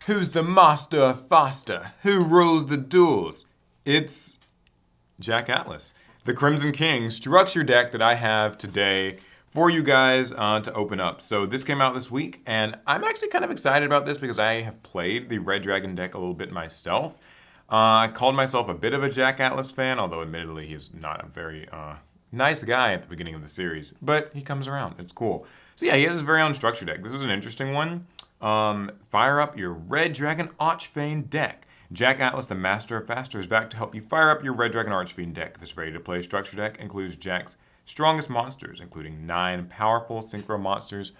Who's the master of faster? Who rules the duels? It's Jack Atlas, the Crimson King structure deck that I have today for you guys to open up. So this came out this week, and I'm actually kind of excited about this because I have played the Red Dragon deck a little bit myself. I called myself a bit of a Jack Atlas fan, although admittedly he's not a very nice guy at the beginning of the series, but he comes around. It's cool. So yeah, he has his very own structure deck. This is an interesting one. Fire up your Red Dragon Archfiend deck. Jack Atlas, the Master of Faster, is back to help you fire up your Red Dragon Archfiend deck. This ready-to-play structure deck includes Jack's strongest monsters, including 9 powerful synchro monsters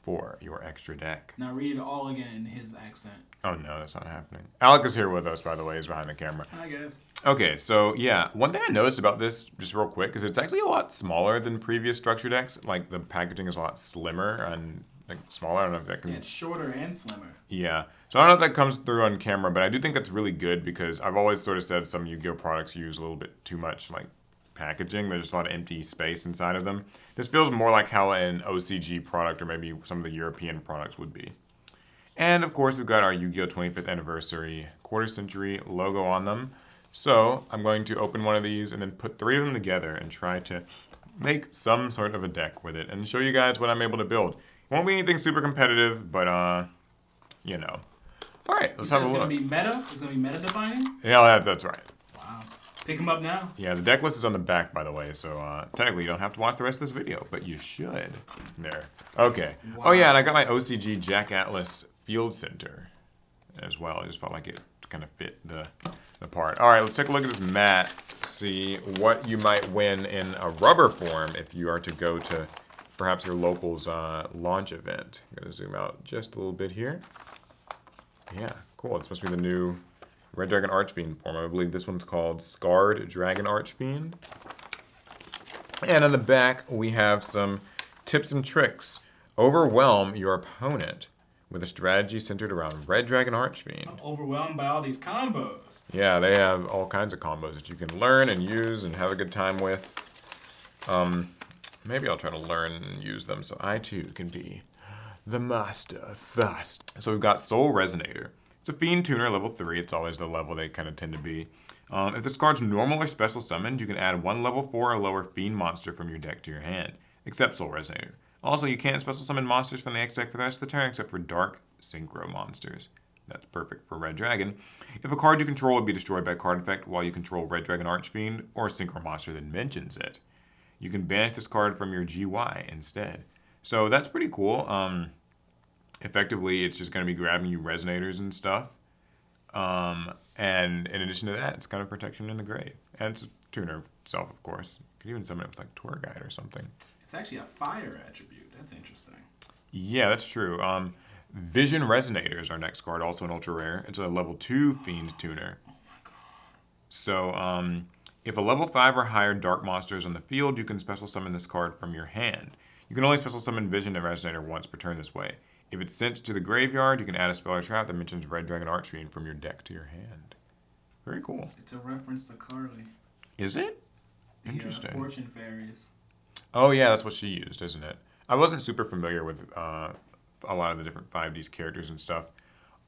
for your extra deck. Now read it all again in his accent. Oh no, that's not happening. Alec is here with us, by the way. He's behind the camera. Hi, guys. Okay, so yeah, one thing I noticed about this, just real quick, is it's actually a lot smaller than previous structure decks. Like, the packaging is a lot slimmer and like smaller. I don't know if that can... Yeah, it's shorter and slimmer. Yeah. So I don't know if that comes through on camera, but I do think that's really good because I've always sort of said some Yu-Gi-Oh products use a little bit too much, like, packaging. There's just a lot of empty space inside of them. This feels more like how an OCG product or maybe some of the European products would be. And of course, we've got our Yu-Gi-Oh 25th anniversary quarter century logo on them. So I'm going to open one of these and then put 3 of them together and try to make some sort of a deck with it and show you guys what I'm able to build. It won't be anything super competitive, but you know. All right, let's have a look. It's gonna be meta. It's gonna be meta defining. Yeah, that's right. Wow. Pick them up now. Yeah, the deck list is on the back, by the way, so technically you don't have to watch the rest of this video, but you should. There. Okay. Wow. Oh yeah, and I got my OCG Jack Atlas Field Center as well. I just felt like it kind of fit the part. All right, let's take a look at this mat, see what you might win in a rubber form if you are to go to perhaps your local's launch event. I'm gonna zoom out just a little bit here. Yeah, cool. It's supposed to be the new Red Dragon Archfiend form. I believe this one's called Scarred Dragon Archfiend. And on the back, we have some tips and tricks. Overwhelm your opponent with a strategy centered around Red Dragon Archfiend. I'm overwhelmed by all these combos. Yeah, they have all kinds of combos that you can learn and use and have a good time with. Maybe I'll try to learn and use them so I too can be the master of fast. So we've got Soul Resonator. It's a Fiend Tuner, level 3. It's always the level they kind of tend to be. If this card's normal or special summoned, you can add 1 level 4 or lower Fiend monster from your deck to your hand, except Soul Resonator. Also, you can't special summon monsters from the X deck for the rest of the turn except for Dark Synchro monsters. That's perfect for Red Dragon. If a card you control would be destroyed by a card effect while you control Red Dragon Archfiend or a Synchro monster that mentions it, you can banish this card from your GY instead. So that's pretty cool. Effectively, it's just going to be grabbing you Resonators and stuff. And in addition to that, it's kind of protection in the grave. And it's a tuner itself, of course. You could even summon it with like Tour Guide or something. It's actually a fire attribute. That's interesting. Yeah, that's true. Vision Resonator is our next card, also an ultra rare. It's a level 2 Fiend Tuner. Oh my god. So, if a level 5 or higher dark monster is on the field, you can special summon this card from your hand. You can only special summon Vision and Resonator once per turn this way. If it's sent to the graveyard, you can add a spell or trap that mentions Red Dragon Archfiend from your deck to your hand. Very cool. It's a reference to Carly. Is it? Interesting. Fortune Fairies. Oh yeah, that's what she used, isn't it? I wasn't super familiar with a lot of the different 5Ds characters and stuff.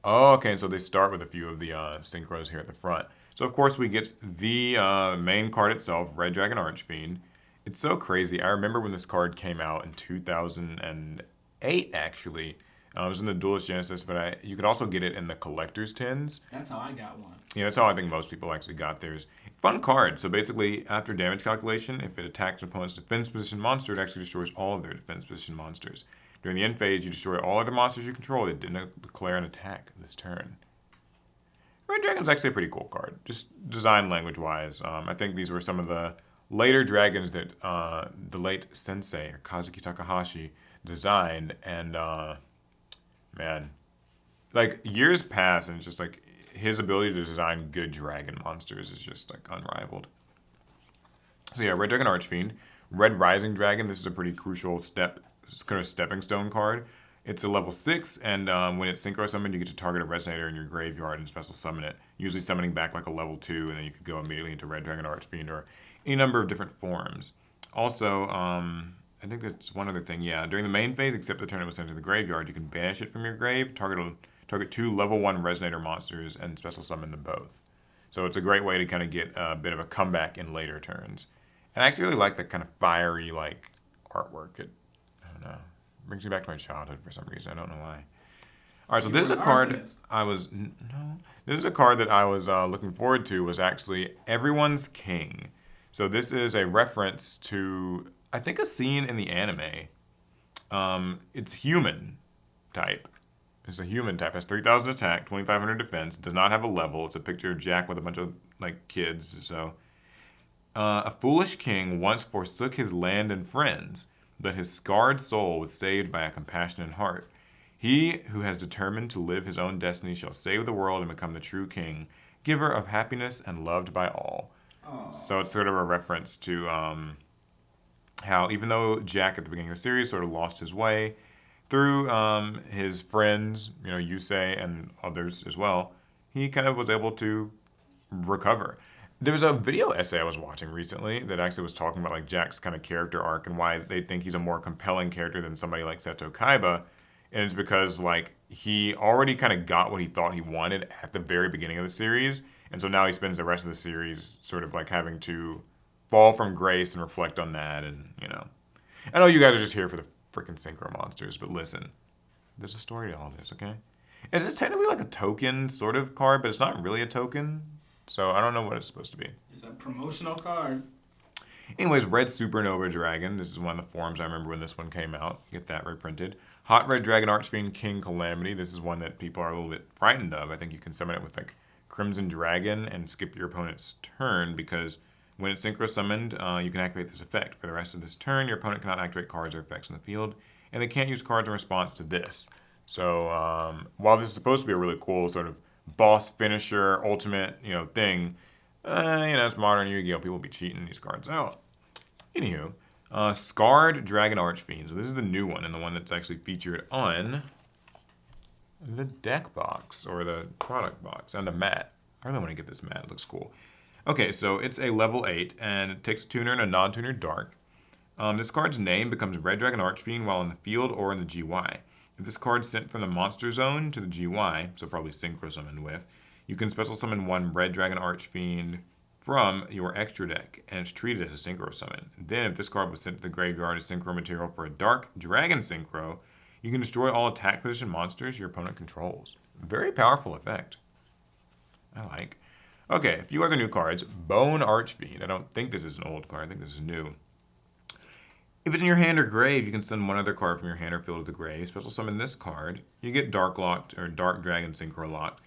Oh, okay, and so they start with a few of the synchros here at the front. So of course we get the main card itself, Red Dragon Archfiend. It's so crazy. I remember when this card came out in 2008, actually. It was in the Duelist Genesis, but you could also get it in the Collector's Tins. That's how I got one. Yeah, that's how I think most people actually got theirs. Fun card. So basically, after damage calculation, if it attacks an opponent's defense position monster, it actually destroys all of their defense position monsters. During the end phase, you destroy all other monsters you control that didn't declare an attack this turn. Red Dragon's actually a pretty cool card, just design language-wise. I think these were some of the later dragons that the late sensei, or Kazuki Takahashi, designed, and man, like years pass and it's just like his ability to design good dragon monsters is just like unrivaled. So yeah, Red Dragon Archfiend. Red Rising Dragon, this is a pretty crucial step, it's kind of a stepping stone card. It's a level 6, and when it's synchro summoned, you get to target a Resonator in your graveyard and special summon it, usually summoning back like a level 2, and then you could go immediately into Red Dragon Archfiend or any number of different forms. Also, I think that's one other thing, yeah. During the main phase, except the turn it was sent to the graveyard, you can banish it from your grave, target a Target 2 level 1 Resonator monsters and special summon them both. So it's a great way to kind of get a bit of a comeback in later turns. And I actually really like that kind of fiery like artwork. I don't know, brings me back to my childhood for some reason. I don't know why. All right, so You this were is a an card arsonist. This is a card that I was looking forward to. Was actually Everyone's King. So this is a reference to I think a scene in the anime. It's human type. It's a human type. Has 3,000 attack, 2,500 defense. Does not have a level. It's a picture of Jack with a bunch of like kids. So a foolish king once forsook his land and friends, but his scarred soul was saved by a compassionate heart. He who has determined to live his own destiny shall save the world and become the true king, giver of happiness and loved by all. Oh, So it's sort of a reference to how even though Jack at the beginning of the series sort of lost his way through his friends, Yusei and others as well, he kind of was able to recover. There was a video essay I was watching recently that actually was talking about like Jack's kind of character arc and why they think he's a more compelling character than somebody like Seto Kaiba. And it's because like he already kind of got what he thought he wanted at the very beginning of the series. And so now he spends the rest of the series sort of like having to fall from grace and reflect on that. And, I know you guys are just here for the freaking synchro monsters, but listen, there's a story to all this, okay? Is this technically like a token sort of card, but it's not really a token? So I don't know what it's supposed to be. it's a promotional card. Anyways, Red Supernova Dragon. This is one of the forms I remember when this one came out. Get that reprinted. Hot Red Dragon Archfiend King Calamity. This is one that people are a little bit frightened of. I think you can summon it with like Crimson Dragon and skip your opponent's turn because when it's synchro summoned, you can activate this effect. For the rest of this turn, your opponent cannot activate cards or effects in the field, and they can't use cards in response to this. So while this is supposed to be a really cool sort of boss finisher ultimate thing, it's modern Yu-Gi-Oh! People be cheating these cards out. Anywho, Scarred Dragon Archfiend. So this is the new one and the one that's actually featured on the deck box or the product box on the mat. I really want to get this mat. It looks cool. Okay, so it's a level 8 and it takes a tuner and a non-tuner dark. This card's name becomes Red Dragon Archfiend while in the field or in the GY. If this card's sent from the monster zone to the GY, so probably synchro summoned with, you can special summon one Red Dragon Archfiend from your extra deck, and it's treated as a synchro summon. Then, if this card was sent to the graveyard as synchro material for a Dark Dragon synchro, you can destroy all attack position monsters your opponent controls. Very powerful effect. I like. Okay, a few other new cards. Bone Archfiend. I don't think this is an old card. I think this is new. If it's in your hand or grave, you can send one other card from your hand or field to the grave. Special summon this card. You get Dark Locked or Dark Dragon Synchro Locked.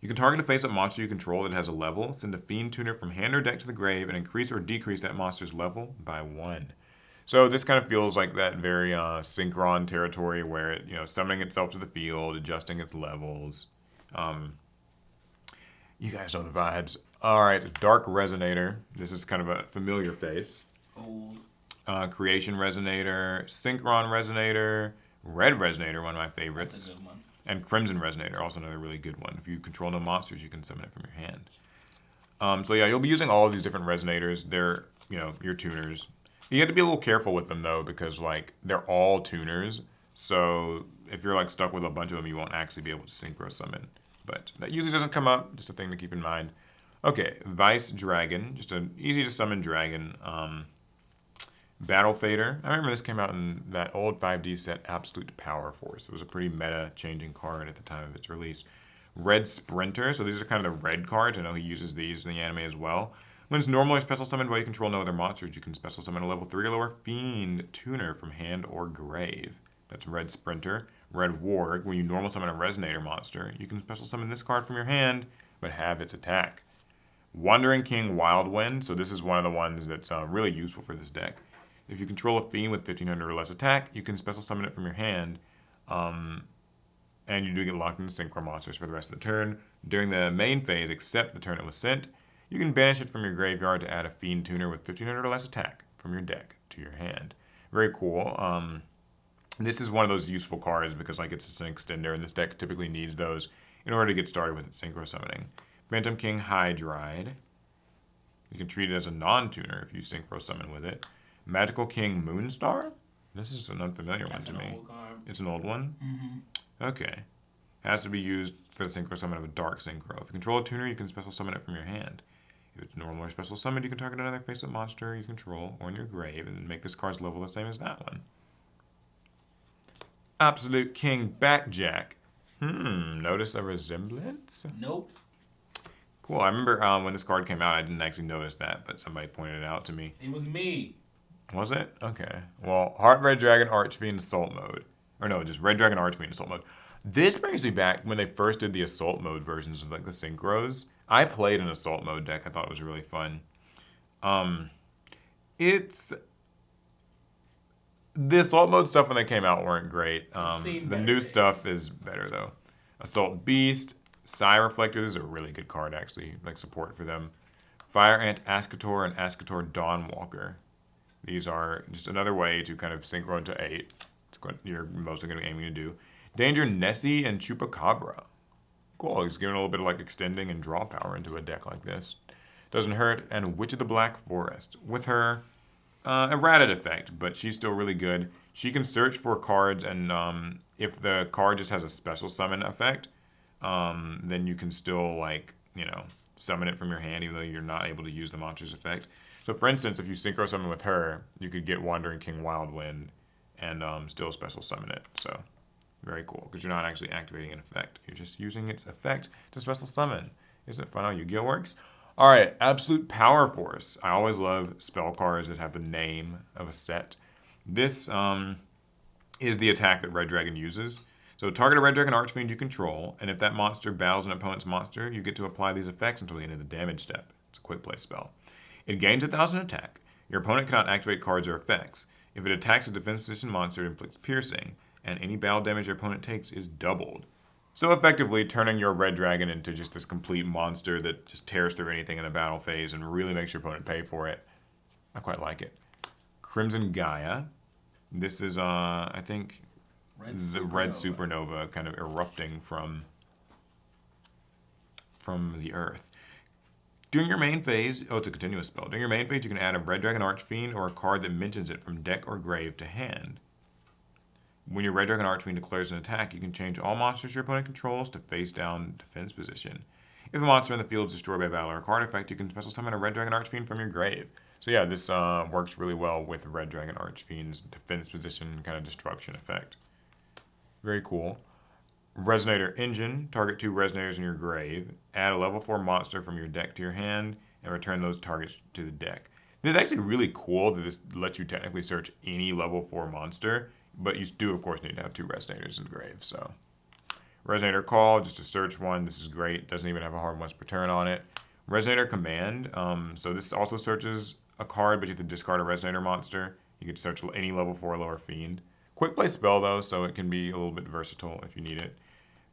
You can target a face-up monster you control that has a level, send a Fiend Tuner from hand or deck to the grave, and increase or decrease that monster's level by 1. So this kind of feels like that very Synchron territory where it, summoning itself to the field, adjusting its levels. You guys know the vibes. All right, Dark Resonator. This is kind of a familiar face. Old. Creation Resonator, Synchron Resonator, Red Resonator, one of my favorites. That's a good one. And Crimson Resonator, also another really good one. If you control no monsters, you can summon it from your hand. So yeah, you'll be using all of these different Resonators. They're, your tuners. You have to be a little careful with them though, because like they're all tuners. So if you're like stuck with a bunch of them, you won't actually be able to synchro summon. But that usually doesn't come up. Just a thing to keep in mind. Okay, Vice Dragon, just an easy to summon dragon. Battle Fader. I remember this came out in that old 5D set, Absolute Power Force. It was a pretty meta-changing card at the time of its release. Red Sprinter. So these are kind of the red cards. I know he uses these in the anime as well. When it's normally special summoned while you control no other monsters, you can special summon a level 3 or lower Fiend Tuner from hand or grave. That's Red Sprinter. Red Warg. When you normal summon a Resonator monster, you can special summon this card from your hand, but have its attack. Wandering King Wildwind. So this is one of the ones that's really useful for this deck. If you control a Fiend with 1500 or less attack, you can special summon it from your hand, and you do get locked into Synchro monsters for the rest of the turn. During the main phase, except the turn it was sent, you can banish it from your graveyard to add a Fiend Tuner with 1500 or less attack from your deck to your hand. Very cool. This is one of those useful cards because like it's just an extender, and this deck typically needs those in order to get started with its Synchro summoning. Phantom King Hydride. You can treat it as a non-tuner if you Synchro summon with it. Magical King Moonstar? This is an unfamiliar one to me. Old card. It's an old one? Mm-hmm. Okay. Has to be used for the synchro summon of a dark synchro. If you control a tuner, you can special summon it from your hand. If it's normal or special summon, you can target another face-up monster you control or in your grave and make this card's level the same as that one. Absolute King Backjack. Notice a resemblance? Nope. Cool. I remember when this card came out, I didn't actually notice that, but somebody pointed it out to me. It was me. Was it? Okay. Well, Heart Red Dragon Archfiend Assault Mode. Or no, just Red Dragon Archfiend Assault Mode. This brings me back when they first did the Assault Mode versions of like the Synchros. I played an Assault Mode deck. I thought it was really fun. It's... The Assault Mode stuff when they came out weren't great. The new stuff is better though. Assault Beast, Psy Reflector. This is a really good card actually, like support for them. Fire Ant Ascator and Ascator Dawnwalker. These are just another way to kind of synchro into 8. It's what you're mostly going to be aiming to do. Danger Nessie and Chupacabra. Cool, he's giving a little bit of like extending and draw power into a deck like this. Doesn't hurt. And Witch of the Black Forest. With her errated effect, but she's still really good. She can search for cards, and if the card just has a special summon effect, then you can still like, summon it from your hand even though you're not able to use the monster's effect. So for instance, if you synchro summon with her, you could get Wandering King Wildwind and still special summon it. So very cool, because you're not actually activating an effect. You're just using its effect to special summon. Isn't it fun how Yu-Gi-Oh works? All right, Absolute Power Force. I always love spell cards that have the name of a set. This is the attack that Red Dragon uses. So target a Red Dragon Archfiend you control, and if that monster battles an opponent's monster, you get to apply these effects until the end of the damage step. It's a quick play spell. It gains 1,000 attack. Your opponent cannot activate cards or effects. If it attacks a defense position monster, it inflicts piercing, and any battle damage your opponent takes is doubled. So effectively turning your Red Dragon into just this complete monster that just tears through anything in the battle phase and really makes your opponent pay for it. I quite like it. Crimson Gaia. This is, I think, the Red Supernova kind of erupting from the earth. During your main phase, it's a continuous spell. During your main phase, you can add a Red Dragon Archfiend or a card that mentions it from deck or grave to hand. When your Red Dragon Archfiend declares an attack, you can change all monsters your opponent controls to face-down defense position. If a monster in the field is destroyed by battle or a card effect, you can special summon a Red Dragon Archfiend from your grave. So yeah, this works really well with Red Dragon Archfiend's defense position kind of destruction effect. Very cool. Resonator Engine. Target 2 Resonators in your grave. Add a level 4 monster from your deck to your hand, and return those targets to the deck. This is actually really cool that this lets you technically search any level 4 monster, but you do, of course, need to have 2 Resonators in the grave. So, Resonator Call, just to search one. This is great. Doesn't even have a hard once per turn on it. Resonator Command. So this also searches a card, but you have to discard a Resonator monster. You can search any level 4 or lower fiend. Quick play spell, though, so it can be a little bit versatile if you need it.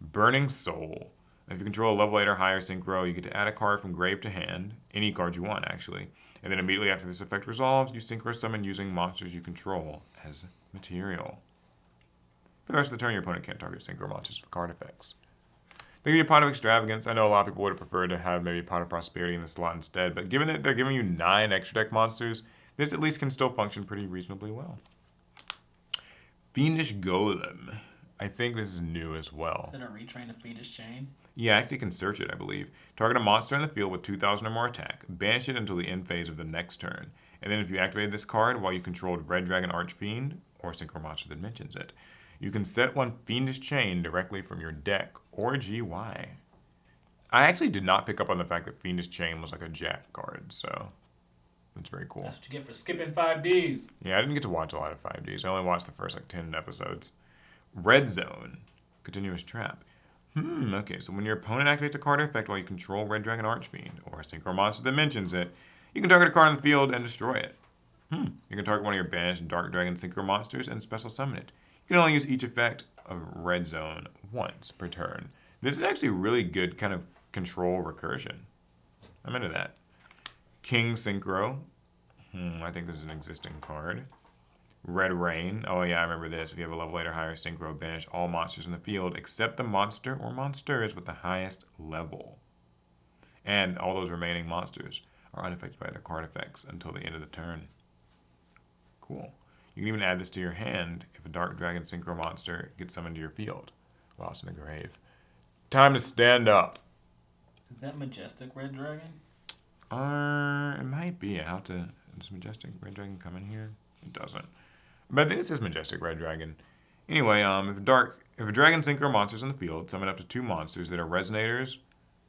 Burning Soul. If you control a level 8 or higher synchro, you get to add a card from grave to hand. Any card you want, actually. And then immediately after this effect resolves, you synchro summon using monsters you control as material. For the rest of the turn, your opponent can't target synchro monsters with card effects. They give you a Pot of Extravagance. I know a lot of people would have preferred to have maybe Pot of Prosperity in the slot instead, but given that they're giving you 9 extra deck monsters, this at least can still function pretty reasonably well. Fiendish Golem. I think this is new as well. Is it a retrain of Fiendish Chain? Yeah, actually can search it, I believe. Target a monster in the field with 2,000 or more attack. Banish it until the end phase of the next turn. And then if you activated this card while you controlled Red Dragon Archfiend, or synchro monster that mentions it, you can set one Fiendish Chain directly from your deck, or GY. I actually did not pick up on the fact that Fiendish Chain was like a Jack card, so that's very cool. That's what you get for skipping 5Ds. Yeah, I didn't get to watch a lot of 5Ds. I only watched the first 10 episodes. Red Zone. Continuous Trap. Okay, so when your opponent activates a card effect while you control Red Dragon Archfiend, or a synchro monster that mentions it, you can target a card on the field and destroy it. You can target one of your banished Dark Dragon synchro monsters and special summon it. You can only use each effect of Red Zone once per turn. This is actually really good kind of control recursion. I'm into that. King Synchro. I think this is an existing card. Red Rain. Oh yeah, I remember this. If you have a level 8 or higher synchro, banish all monsters in the field except the monster or monsters with the highest level. And all those remaining monsters are unaffected by their card effects until the end of the turn. Cool. You can even add this to your hand if a Dark Dragon synchro monster gets summoned to your field while it's in the grave. Time to stand up. Is that Majestic Red Dragon? It might be. I have to. Does Majestic Red Dragon come in here? It doesn't. But I think this is Majestic Red Dragon. Anyway, if a dragon synchro monster's in the field, summon up to 2 monsters that are resonators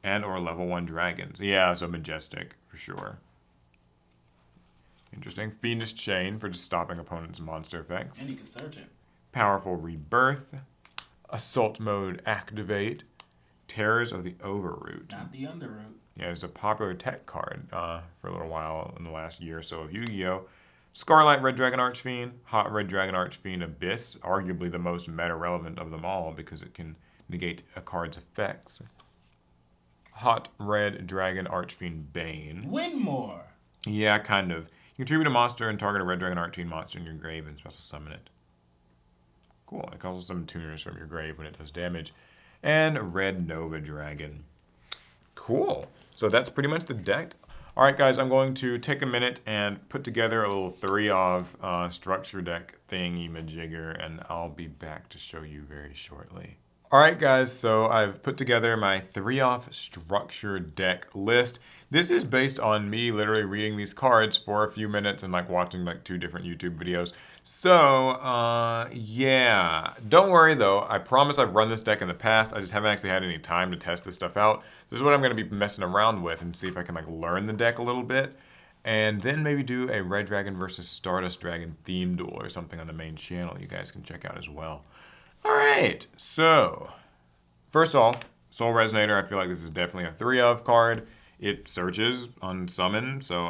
and or level 1 dragons. Yeah, so Majestic for sure. Interesting. Fiendish Chain for just stopping opponents' monster effects. And you can search it. Powerful Rebirth. Assault Mode Activate. Terrors of the Overroot. Not the Underroot. Yeah, it's a popular tech card for a little while in the last year or so of Yu-Gi-Oh! Scarlet Red Dragon Archfiend, Hot Red Dragon Archfiend Abyss, arguably the most meta-relevant of them all because it can negate a card's effects. Hot Red Dragon Archfiend Bane. Winmore. Yeah, kind of. You contribute a monster and target a Red Dragon Archfiend monster in your grave and special summon it. Cool. It can also summon tuners from your grave when it does damage. And Red Nova Dragon. Cool. So that's pretty much the deck. All right, guys, I'm going to take a minute and put together a little 3-of structure deck thingy-majigger, and I'll be back to show you very shortly. All right, guys, so I've put together my 3-of structure deck list. This is based on me literally reading these cards for a few minutes and like watching like 2 different YouTube videos. So, yeah. Don't worry though, I promise I've run this deck in the past. I just haven't actually had any time to test this stuff out. This is what I'm gonna be messing around with and see if I can like learn the deck a little bit. And then maybe do a Red Dragon versus Stardust Dragon theme duel or something on the main channel you guys can check out as well. All right, so first off, Soul Resonator, I feel like this is definitely a 3-of card. It searches on summon, so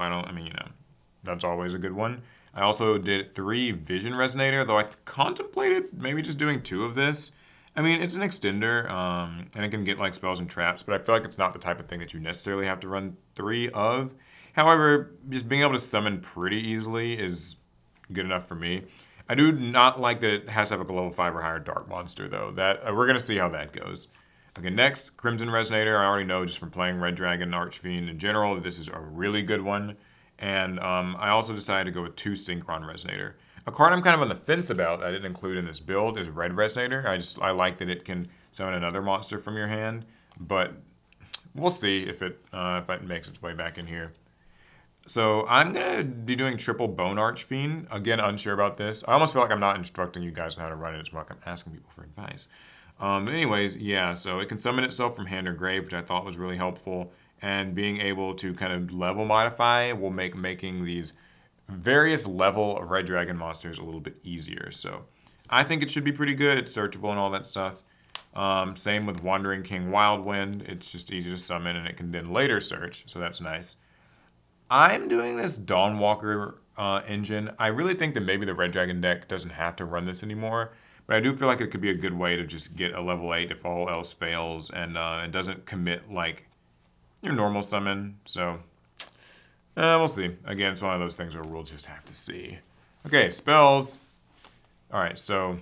that's always a good one. I also did 3 Vision Resonator, though I contemplated maybe just doing 2 of this. I mean, it's an extender, and it can get like spells and traps, but I feel like it's not the type of thing that you necessarily have to run 3 of. However, just being able to summon pretty easily is good enough for me. I do not like that it has to have a level 5 or higher Dark Monster, though. That we're going to see how that goes. Okay, next, Crimson Resonator. I already know just from playing Red Dragon Archfiend in general that this is a really good one. And I also decided to go with 2 Synchron Resonator. A card I'm kind of on the fence about that I didn't include in this build is Red Resonator. I like that it can summon another monster from your hand, but we'll see if it makes its way back in here. So I'm going to be doing triple Bone Archfiend. Again, unsure about this. I almost feel like I'm not instructing you guys on how to run it. It's more like I'm asking people for advice. Anyways, yeah, so it can summon itself from hand or grave, which I thought was really helpful. And being able to kind of level modify will make making these various level of Red Dragon monsters a little bit easier. So I think it should be pretty good. It's searchable and all that stuff. Same with Wandering King Wildwind. It's just easy to summon and it can then later search, so that's nice. I'm doing this Dawnwalker engine. I really think that maybe the Red Dragon deck doesn't have to run this anymore, but I do feel like it could be a good way to just get a level 8 if all else fails, and it doesn't commit like your normal summon, so we'll see. Again, it's one of those things where we'll just have to see. Okay, spells. All right, so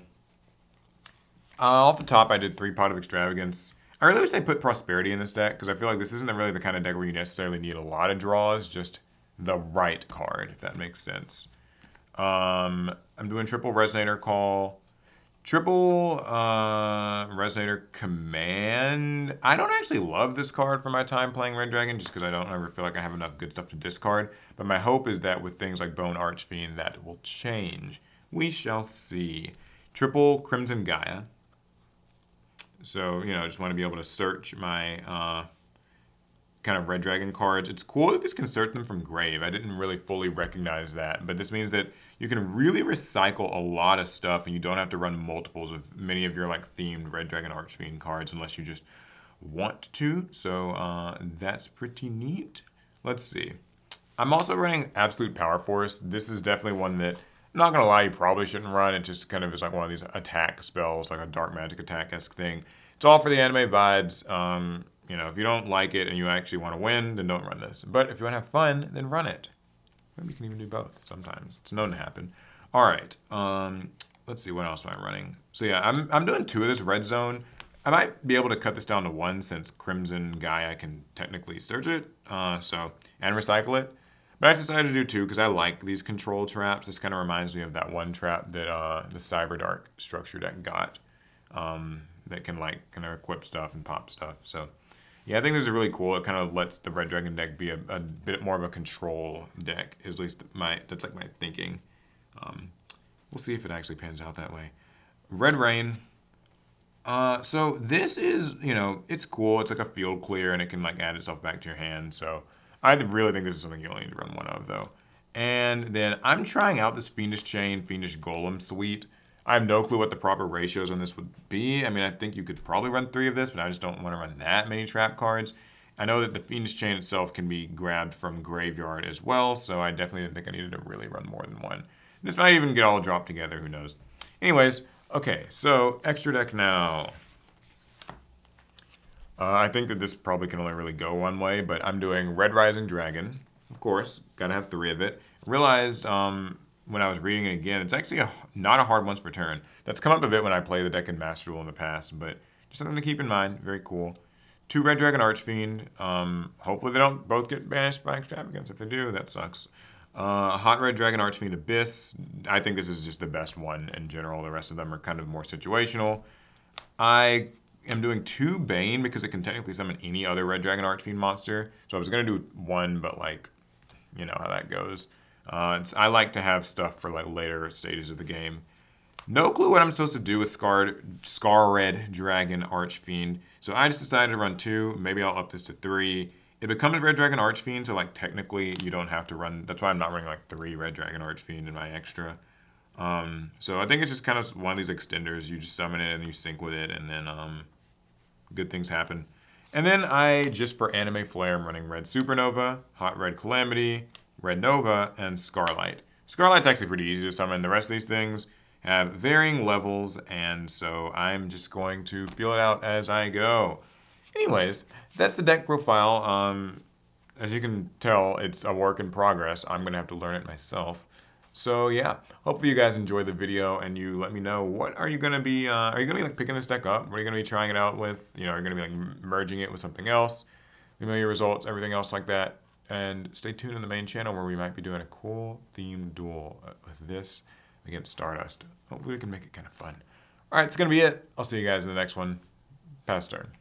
off the top, I did 3 Pot of Extravagance. I really wish they put Prosperity in this deck, because I feel like this isn't really the kind of deck where you necessarily need a lot of draws, just the right card, if that makes sense. I'm doing triple Resonator Call. Triple Resonator Command. I don't actually love this card for my time playing Red Dragon, just because I don't ever feel like I have enough good stuff to discard. But my hope is that with things like Bone Archfiend, that will change. We shall see. Triple Crimson Gaia. So, you know, I just want to be able to search my kind of Red Dragon cards. It's cool that this can search them from grave. I didn't really fully recognize that, but this means that you can really recycle a lot of stuff and you don't have to run multiples of many of your like themed Red Dragon Archfiend cards unless you just want to. So that's pretty neat. Let's see. I'm also running Absolute Power Force. This is definitely one that, I'm not going to lie, you probably shouldn't run. It just kind of is like one of these attack spells, like a dark magic attack-esque thing. It's all for the anime vibes. You know, if you don't like it and you actually want to win, then don't run this. But if you want to have fun, then run it. Maybe you can even do both sometimes. It's known to happen. All right. Let's see, what else am I running? So yeah, I'm doing 2 of this Red Zone. I might be able to cut this down to 1 since Crimson Gaia can technically search it, and recycle it. But I decided to do 2 because I like these control traps. This kind of reminds me of that one trap that the Cyberdark structure deck got. that can like kind of equip stuff and pop stuff. So yeah, I think this is really cool. It kind of lets the Red Dragon deck be a bit more of a control deck. At least that's like my thinking. We'll see if it actually pans out that way. Red Rain. So this is, it's cool. It's like a field clear, and it can like add itself back to your hand. So I really think this is something you only need to run one of, though. And then I'm trying out this Fiendish Chain, Fiendish Golem suite. I have no clue what the proper ratios on this would be. I mean, I think you could probably run 3 of this, but I just don't want to run that many trap cards. I know that the Fiendish Chain itself can be grabbed from Graveyard as well, so I definitely didn't think I needed to really run more than one. This might even get all dropped together, who knows. Anyways, okay, so extra deck now. I think that this probably can only really go one way, but I'm doing Red Rising Dragon. Of course, gotta have 3 of it. Realized when I was reading it again, it's actually not a hard once per turn. That's come up a bit when I play the deck in Master Duel in the past, but just something to keep in mind. Very cool. 2 Red Dragon Archfiend. Hopefully they don't both get banished by Extravagance. If they do, that sucks. Hot Red Dragon Archfiend Abyss. I think this is just the best one in general. The rest of them are kind of more situational. I am doing 2 Bane because it can technically summon any other Red Dragon Archfiend monster. So I was going to do 1, but like, you know how that goes. I like to have stuff for like later stages of the game. No clue what I'm supposed to do with Scar Red Dragon Archfiend. So I just decided to run 2. Maybe I'll up this to 3. It becomes Red Dragon Archfiend, so like technically you don't have to run. That's why I'm not running like 3 Red Dragon Archfiend in my extra. So I think it's just kind of one of these extenders. You just summon it and you sync with it, and then good things happen. And then just for Anime Flair, I'm running Red Supernova, Hot Red Calamity, Red Nova, and Scarlight. Scarlight's actually pretty easy to summon. The rest of these things have varying levels, and so I'm just going to feel it out as I go. Anyways, that's the deck profile. As you can tell, it's a work in progress. I'm going to have to learn it myself. So yeah, hopefully you guys enjoyed the video, and you let me know, what are you going to be, like picking this deck up? What are you going to be trying it out with? Are you going to be like merging it with something else? Let me know your results, everything else like that. And stay tuned in the main channel where we might be doing a cool themed duel with this against Stardust. Hopefully we can make it kind of fun. All right, it's going to be it. I'll see you guys in the next one. Pass turn.